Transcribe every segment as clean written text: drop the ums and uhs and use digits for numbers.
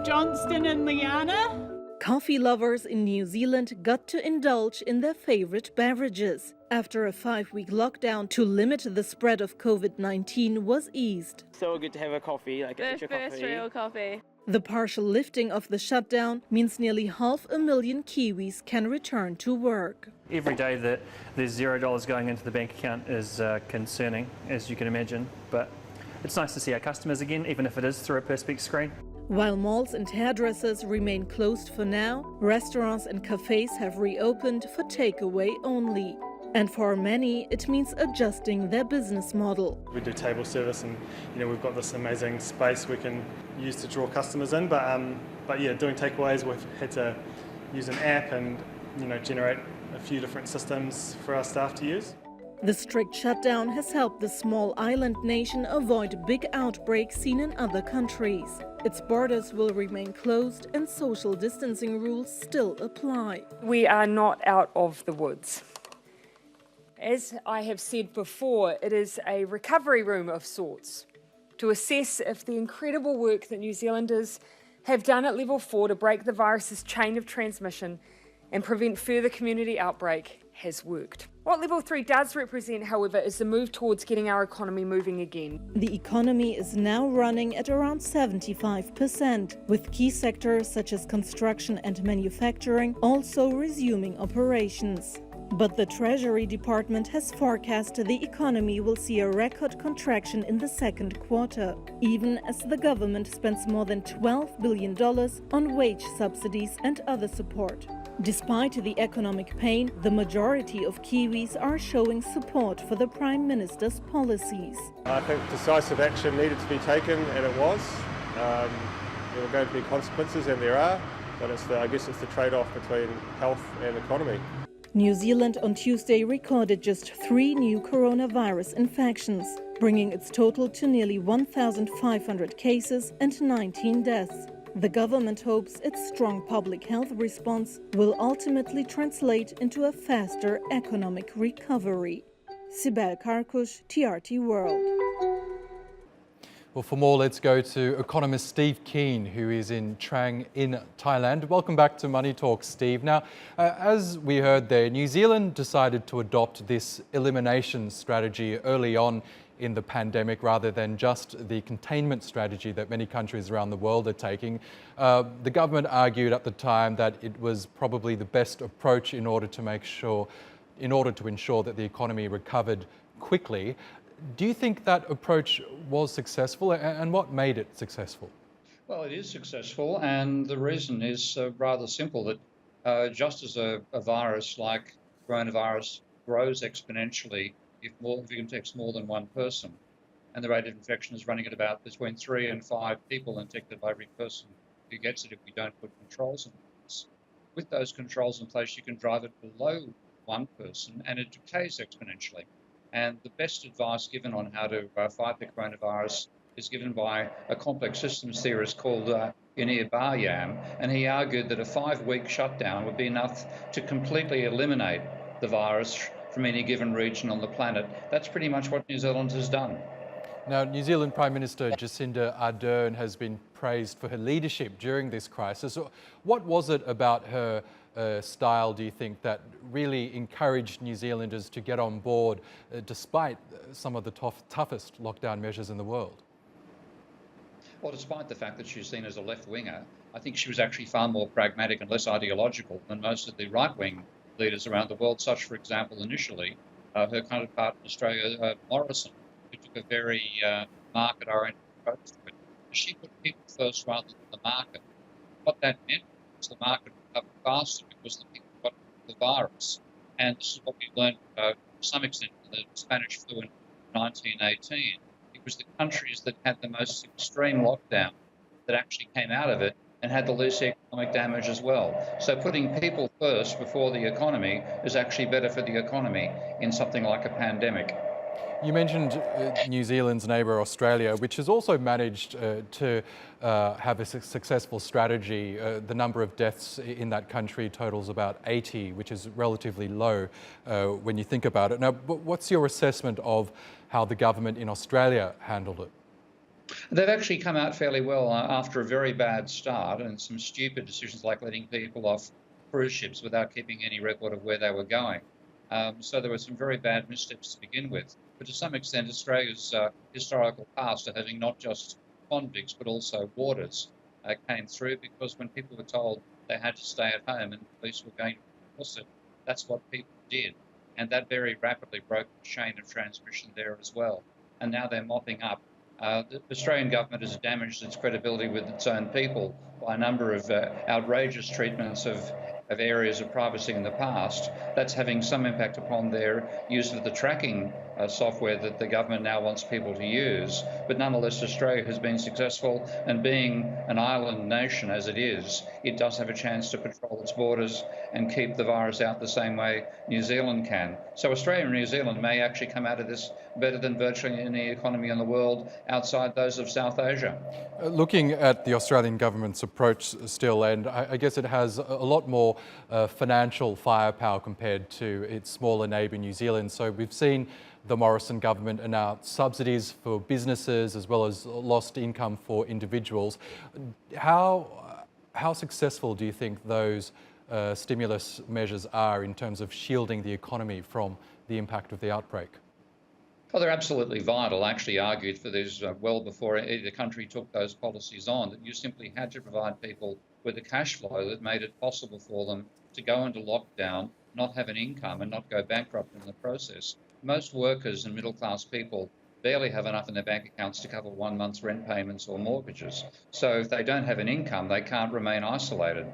Johnston and Liana. Coffee lovers in New Zealand got to indulge in their favorite beverages after a 5-week lockdown to limit the spread of COVID-19 was eased. So good to have a coffee, like an extra coffee. The first real coffee. The partial lifting of the shutdown means nearly 500,000 Kiwis can return to work. Every day that there's $0 going into the bank account is concerning, as you can imagine, but it's nice to see our customers again, even if it is through a Perspex screen. While malls and hairdressers remain closed for now, restaurants and cafes have reopened for takeaway only. And for many, it means adjusting their business model. We do table service, and we've got this amazing space we can use to draw customers in. But yeah, doing takeaways, we've had to use an app and generate a few different systems for our staff to use. The strict shutdown has helped the small island nation avoid big outbreaks seen in other countries. Its borders will remain closed and social distancing rules still apply. We are not out of the woods. As I have said before, it is a recovery room of sorts to assess if the incredible work that New Zealanders have done at level 4 to break the virus's chain of transmission and prevent further community outbreak has worked. What level 3 does represent, however, is the move towards getting our economy moving again. The economy is now running at around 75%, with key sectors such as construction and manufacturing also resuming operations. But the Treasury Department has forecast the economy will see a record contraction in the second quarter, even as the government spends more than $12 billion on wage subsidies and other support. Despite the economic pain, the majority of Kiwis are showing support for the Prime Minister's policies. I think decisive action needed to be taken, and it was. There were going to be consequences, and there are, but I guess it's the trade-off between health and economy. New Zealand on Tuesday recorded just 3 new coronavirus infections, bringing its total to nearly 1,500 cases and 19 deaths. The government hopes its strong public health response will ultimately translate into a faster economic recovery. Sibel Karkus, TRT World. Well, for more, let's go to economist Steve Keen, who is in Trang in Thailand. Welcome back to Money Talk, Steve. Now, as we heard there, New Zealand decided to adopt this elimination strategy early on in the pandemic rather than just the containment strategy that many countries around the world are taking. The government argued at the time that it was probably the best approach in order to ensure that the economy recovered quickly. Do you think that approach was successful, and what made it successful? Well, it is successful, and the reason is rather simple, that just as a virus like coronavirus grows exponentially if it infects more than one person, and the rate of infection is running at about between 3 and 5 people infected by every person who gets it if we don't put controls in place. With those controls in place, you can drive it below one person, and it decays exponentially. And the best advice given on how to fight the coronavirus is given by a complex systems theorist called Bayam, and he argued that a 5-week shutdown would be enough to completely eliminate the virus from any given region on the planet. That's pretty much what New Zealand has done. Now, New Zealand Prime Minister Jacinda Ardern has been praised for her leadership during this crisis. What was it about her style, do you think, that really encouraged New Zealanders to get on board despite some of the toughest lockdown measures in the world? Well, despite the fact that she's seen as a left-winger, I think she was actually far more pragmatic and less ideological than most of the right-wing leaders around the world, such, for example, initially, her counterpart in Australia, Morrison, who took a very market-oriented approach to it. She put people first rather than the market. What that meant was the market recovered faster because the people got the virus. And this is what we learned to some extent in the Spanish flu in 1918. It was the countries that had the most extreme lockdown that actually came out of it and had the least economic damage as well. So putting people first before the economy is actually better for the economy in something like a pandemic. You mentioned New Zealand's neighbour Australia, which has also managed to have a successful strategy. The number of deaths in that country totals about 80, which is relatively low when you think about it. Now, what's your assessment of how the government in Australia handled it? They've actually come out fairly well after a very bad start and some stupid decisions like letting people off cruise ships without keeping any record of where they were going. So there were some very bad missteps to begin with. But to some extent, Australia's historical past of having not just convicts but also warders came through, because when people were told they had to stay at home and the police were going to enforce it, that's what people did. And that very rapidly broke the chain of transmission there as well. And now they're mopping up. The Australian government has damaged its credibility with its own people by a number of outrageous treatments of areas of privacy in the past. That's having some impact upon their use of the tracking software that the government now wants people to use. But nonetheless, Australia has been successful, and being an island nation as it is, it does have a chance to patrol its borders and keep the virus out the same way New Zealand can. So Australia and New Zealand may actually come out of this better than virtually any economy in the world outside those of South Asia. Looking at the Australian government's approach still, and I guess it has a lot more financial firepower compared to its smaller neighbour New Zealand. So we've seen the Morrison government announce subsidies for businesses as well as lost income for individuals. How successful do you think those stimulus measures are in terms of shielding the economy from the impact of the outbreak? Oh, they're absolutely vital. I actually argued for this well before the country took those policies on, that you simply had to provide people with a cash flow that made it possible for them to go into lockdown, not have an income and not go bankrupt in the process. Most workers and middle-class people barely have enough in their bank accounts to cover 1 month's rent payments or mortgages. So if they don't have an income, they can't remain isolated.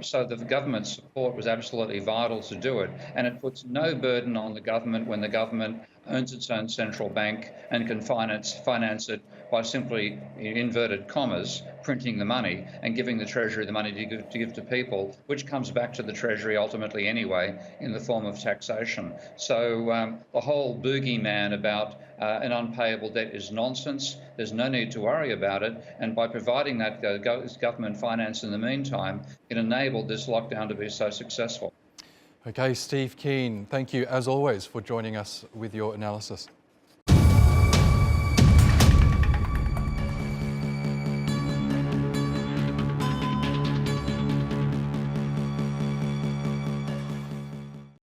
So the government's support was absolutely vital to do it, and it puts no burden on the government when the government owns its own central bank and can finance it by simply, in inverted commas, printing the money and giving the Treasury the money to give to people, which comes back to the Treasury ultimately anyway in the form of taxation. So the whole boogeyman about an unpayable debt is nonsense. There's no need to worry about it. And by providing that government finance in the meantime, it enabled this lockdown to be so successful. Okay, Steve Keen, thank you as always for joining us with your analysis.